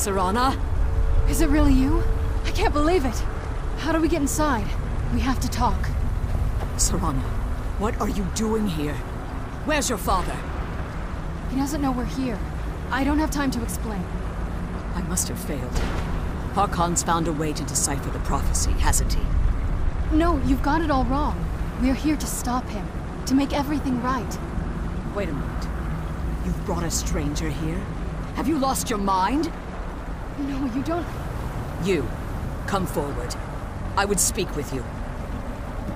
Serana? Is it really you? I can't believe it. How do we get inside? We have to talk. Serana, what are you doing here? Where's your father? He doesn't know we're here. I don't have time to explain. I must have failed. Harkon's found a way to decipher the prophecy, hasn't he? No, you've got it all wrong. We're here to stop him. To make everything right. Wait a moment. You've brought a stranger here? Have you lost your mind? No, you don't... You, come forward. I would speak with you.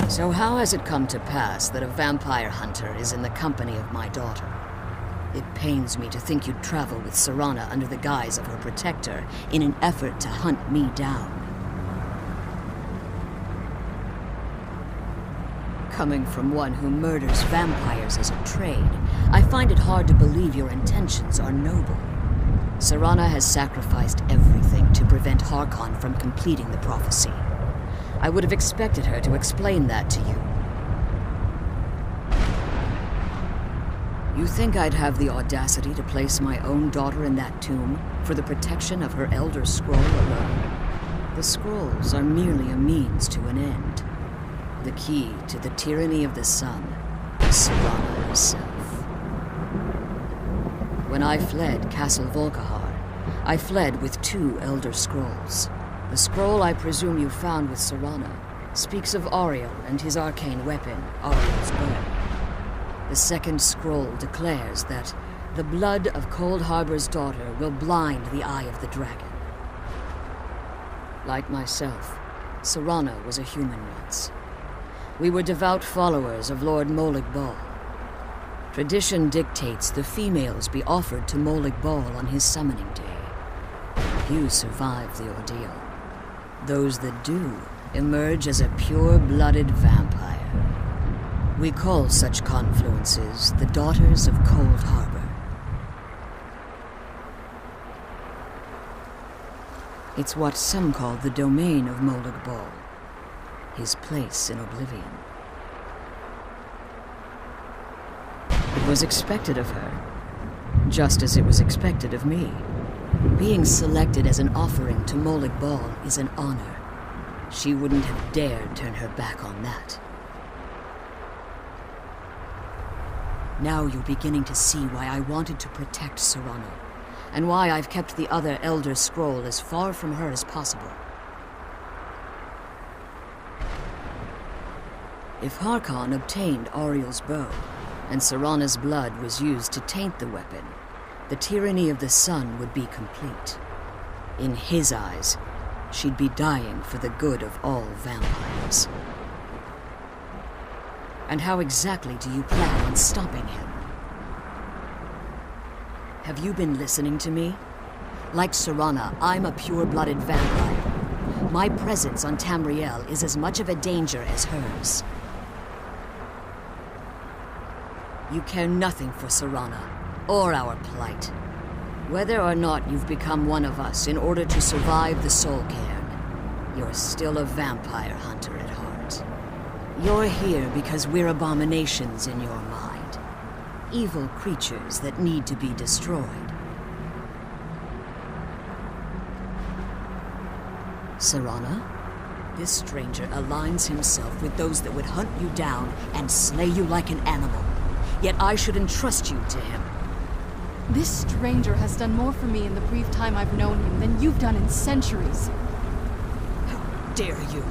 So how has it come to pass that a vampire hunter is in the company of my daughter? It pains me to think you'd travel with Serana under the guise of her protector in an effort to hunt me down. Coming from one who murders vampires as a trade, I find it hard to believe your intentions are noble. Serana has sacrificed everything to prevent Harkon from completing the prophecy. I would have expected her to explain that to you. You think I'd have the audacity to place my own daughter in that tomb for the protection of her Elder Scroll alone? The scrolls are merely a means to an end. The key to the tyranny of the sun is Serana herself. When I fled Castle Volkihar, I fled with 2 Elder Scrolls. The scroll I presume you found with Serana speaks of Auriel and his arcane weapon, Auriel's bow. The second scroll declares that the blood of Cold Harbor's daughter will blind the eye of the dragon. Like myself, Serana was a human once. We were devout followers of Lord Molag Bal. Tradition dictates the females be offered to Molag Bal on his summoning day. You survive the ordeal. Those that do emerge as a pure-blooded vampire. We call such confluences the Daughters of Cold Harbor. It's what some call the domain of Molag Bal, his place in oblivion. It was expected of her, just as it was expected of me. Being selected as an offering to Molag Bal is an honor. She wouldn't have dared turn her back on that. Now you're beginning to see why I wanted to protect Serana, and why I've kept the other Elder Scroll as far from her as possible. If Harkon obtained Auriel's bow, and Serana's blood was used to taint the weapon, the tyranny of the sun would be complete. In his eyes, she'd be dying for the good of all vampires. And how exactly do you plan on stopping him? Have you been listening to me? Like Serana, I'm a pure-blooded vampire. My presence on Tamriel is as much of a danger as hers. You care nothing for Serana, or our plight. Whether or not you've become one of us in order to survive the Soul Cairn, you're still a vampire hunter at heart. You're here because we're abominations in your mind. Evil creatures that need to be destroyed. Serana, this stranger aligns himself with those that would hunt you down and slay you like an animal. Yet I should entrust you to him. This stranger has done more for me in the brief time I've known him than you've done in centuries. How dare you!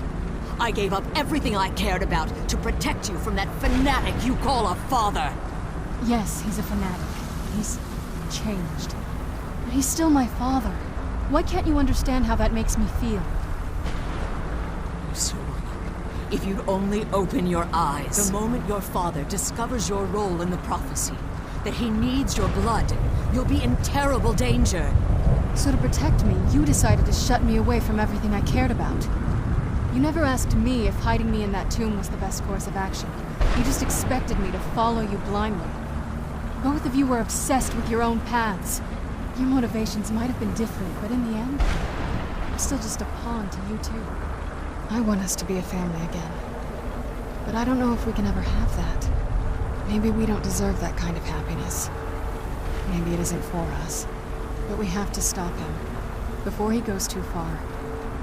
I gave up everything I cared about to protect you from that fanatic you call a father! Yes, he's a fanatic. He's changed. But he's still my father. Why can't you understand how that makes me feel? Serana, if you'd only open your eyes. The moment your father discovers your role in the prophecy, that he needs your blood, you'll be in terrible danger. So to protect me, you decided to shut me away from everything I cared about. You never asked me if hiding me in that tomb was the best course of action. You just expected me to follow you blindly. Both of you were obsessed with your own paths. Your motivations might have been different, but in the end, I'm still just a pawn to you two. I want us to be a family again. But I don't know if we can ever have that. Maybe we don't deserve that kind of happiness. Maybe it isn't for us. But we have to stop him. before he goes too far.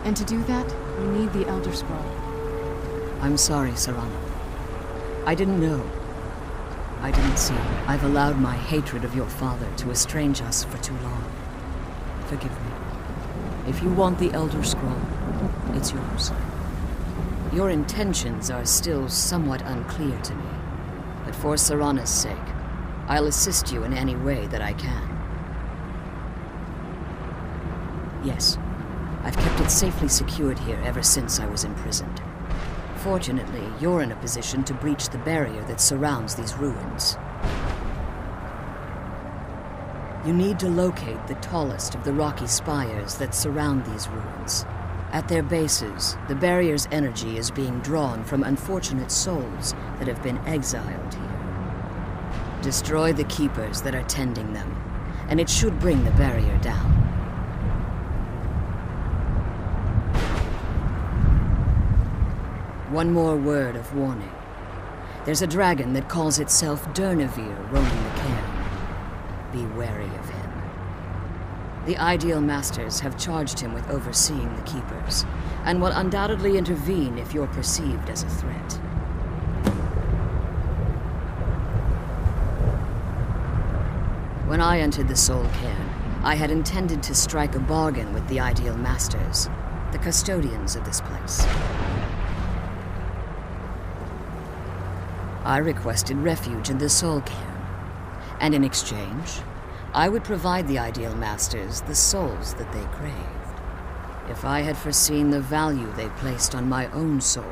And to do that, we need the Elder Scroll. I'm sorry, Serana. I didn't know. I didn't see. I've allowed my hatred of your father to estrange us for too long. Forgive me. If you want the Elder Scroll, it's yours. Your intentions are still somewhat unclear to me, but for Serana's sake, I'll assist you in any way that I can. Yes, I've kept it safely secured here ever since I was imprisoned. Fortunately, you're in a position to breach the barrier that surrounds these ruins. You need to locate the tallest of the rocky spires that surround these ruins. At their bases, the barrier's energy is being drawn from unfortunate souls that have been exiled here. Destroy the keepers that are tending them, and it should bring the barrier down. One more word of warning. There's a dragon that calls itself Durnavir roaming the cairn. Be wary of him. The Ideal Masters have charged him with overseeing the Keepers, and will undoubtedly intervene if you're perceived as a threat. When I entered the Soul Cairn, I had intended to strike a bargain with the Ideal Masters, the custodians of this place. I requested refuge in the Soul Cairn, and in exchange, I would provide the Ideal Masters the souls that they craved. If I had foreseen the value they placed on my own soul,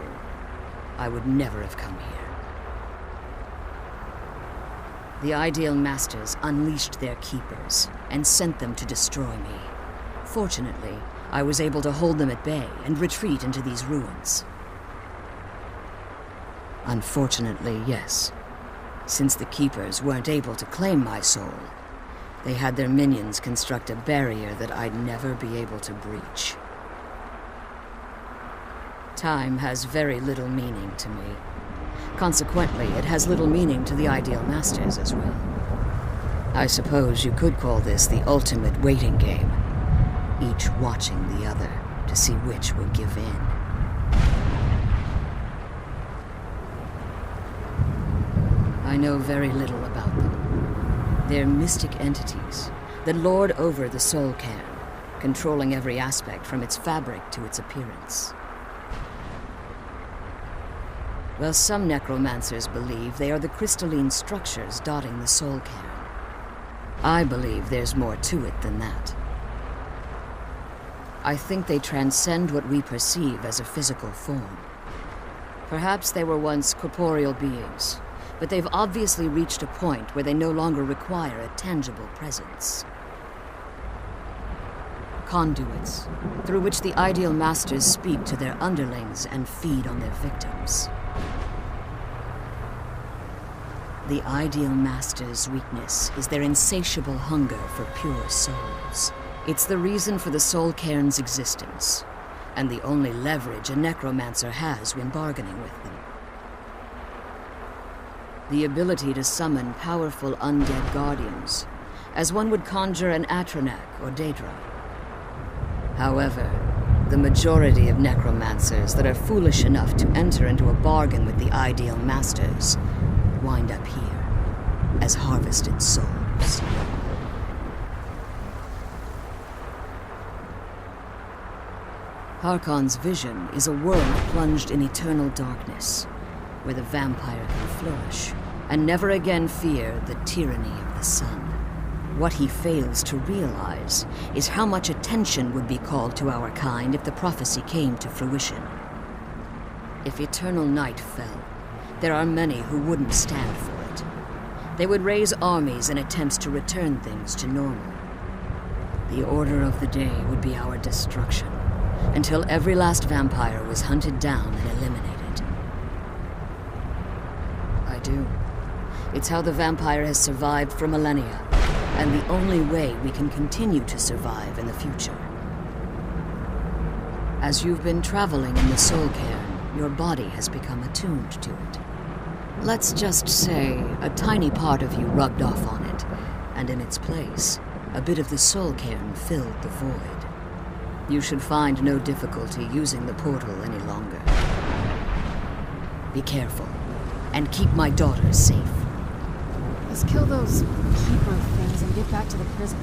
I would never have come here. The Ideal Masters unleashed their keepers and sent them to destroy me. Fortunately, I was able to hold them at bay and retreat into these ruins. Unfortunately, yes. Since the Keepers weren't able to claim my soul, they had their minions construct a barrier that I'd never be able to breach. Time has very little meaning to me. Consequently, it has little meaning to the Ideal Masters as well. I suppose you could call this the ultimate waiting game, each watching the other to see which would give in. I know very little about them. They're mystic entities that lord over the Soul Cairn, controlling every aspect from its fabric to its appearance. While some necromancers believe they are the crystalline structures dotting the Soul Cairn, I believe there's more to it than that. I think they transcend what we perceive as a physical form. Perhaps they were once corporeal beings, but they've obviously reached a point where they no longer require a tangible presence. Conduits, through which the Ideal Masters speak to their underlings and feed on their victims. The Ideal Masters' weakness is their insatiable hunger for pure souls. It's the reason for the Soul Cairn's existence, and the only leverage a necromancer has when bargaining with them. The ability to summon powerful undead guardians, as one would conjure an Atronak or Daedra. However, the majority of necromancers that are foolish enough to enter into a bargain with the Ideal Masters wind up here as harvested souls. Harkon's vision is a world plunged in eternal darkness, where the vampire can flourish and never again fear the tyranny of the sun. What he fails to realize is how much attention would be called to our kind if the prophecy came to fruition. If eternal night fell, there are many who wouldn't stand for it. They would raise armies in attempts to return things to normal. The order of the day would be our destruction, until every last vampire was hunted down and eliminated. I do. It's how the vampire has survived for millennia, and the only way we can continue to survive in the future. As you've been traveling in the Soul Cairn, your body has become attuned to it. Let's just say a tiny part of you rubbed off on it, and in its place, a bit of the Soul Cairn filled the void. You should find no difficulty using the portal any longer. Be careful, and keep my daughters safe. Let's kill those keeper things and get back to the prison.